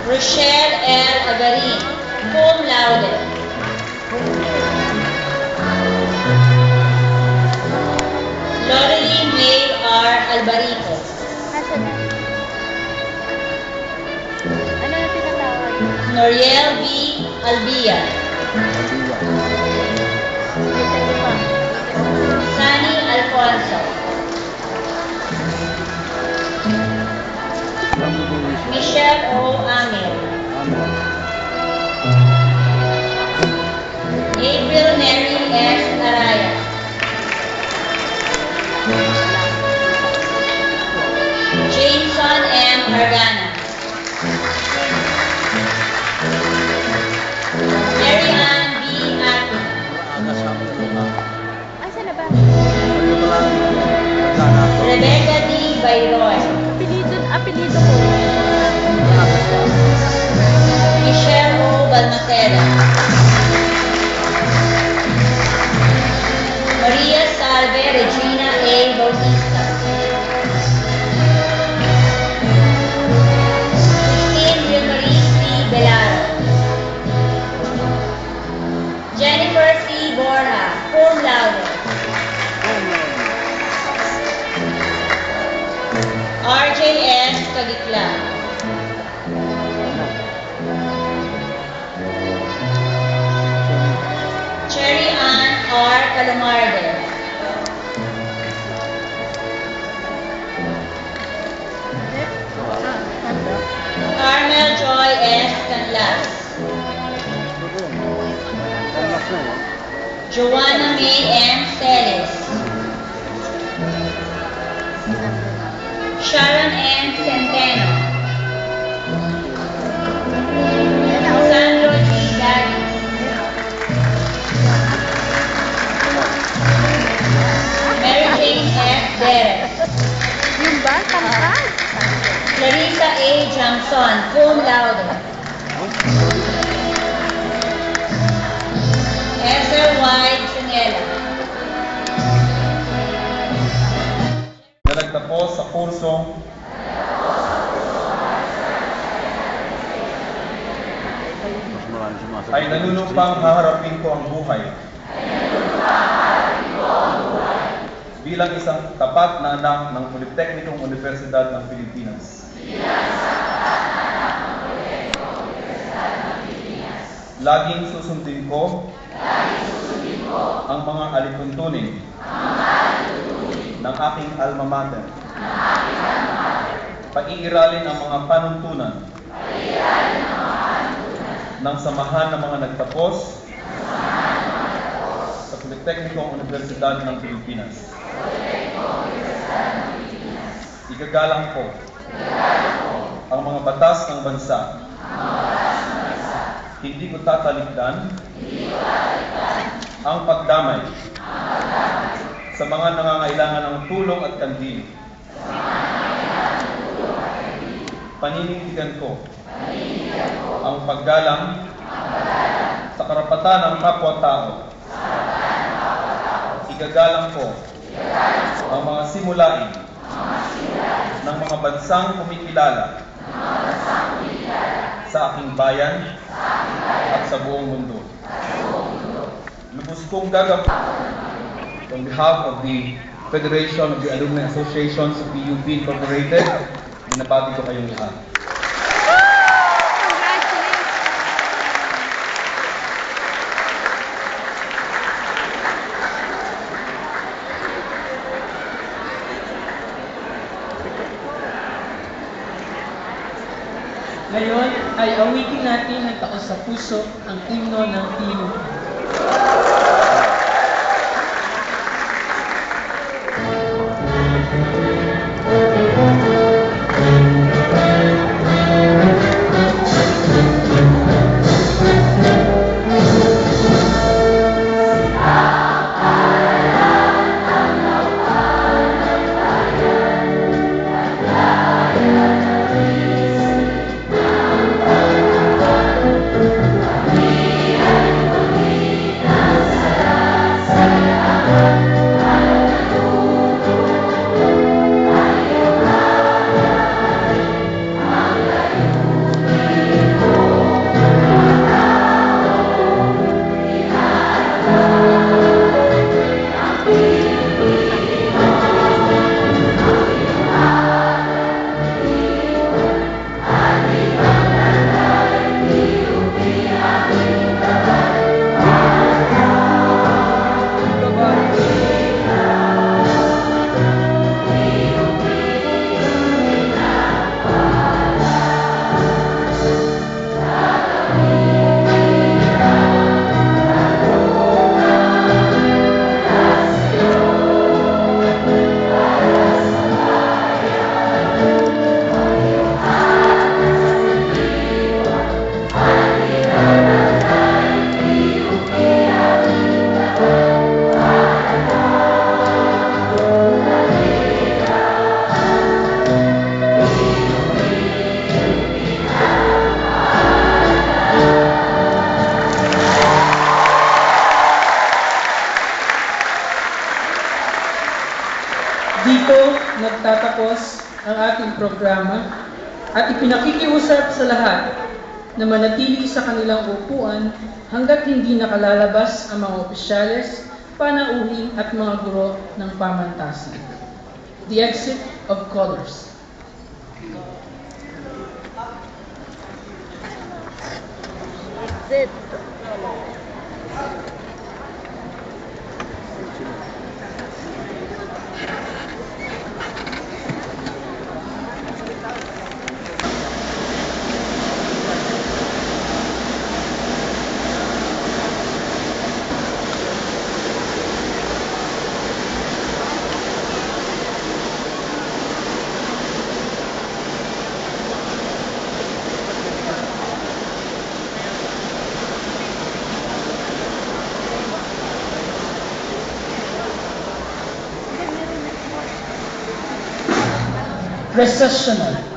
Rochelle L. Agarin, cum laude. Loreline May R. Albarico. Nasaan na? Ano na tinatawag? Noriel B. Albia. Ito pa. Sunny Alfonso. Michelle O. Amel. April Mary S. Araya. Jameson M. Argana. Mary Ann B. Atin. Asa na ba? Rebecca D. Bayroy. Apelido ko. Michelle O. Balmaceda. Maria Salve Regina A. Bautista. Christine Vilmarie C. Belaro. Jennifer C. Borja, cum laude. RJS Kagikla. Cherry Ann R. Calomarde. Carmel Joy S. Canlas. Joanna May M. Celis. Sharon N. Centeno. Sandro G. Daris. Mary Jane F. Derek. Yung ba? Tangkad? Clarissa A. Jamson, cum laude. Esther White Sinela. Na nagtapos sa kursong ay nanunupang haharapin ko ang buhay bilang isang tapat na anak ng Politeknikong Universidad ng Pilipinas. Laging susundin ko ang mga alituntunin ng aking alma mater. Pag-iiralin ang mga panuntunan ng samahan ng mga nagtapos sa Politeknikong Universidad ng Pilipinas. Igagalang ko ang mga batas ng bansa. Hindi ko tatalikdan ang pagdamay sa mga nangangailangan ng tulong at kandil. Paninindigan ko ang paggalang sa karapatan ng kapwa-tao. Igagalang ko ang mga simulain ng mga bansang kumikilala sa aking bayan at sa buong mundo. Lubos kong gagawin on behalf of the Federation of the Alumni Associations of PUP Incorporated, binabati ko kayong lahat. Ngayon ay awitin natin ng taos sa puso ang himno ng PUP. nagtatapos ang ating programa at ipinakikiusap sa lahat na manatili sa kanilang upuan hanggat hindi nakalalabas ang mga opisyales, panauhin at mga guro ng pamantasan. The exit of colors. Exit. Recessional.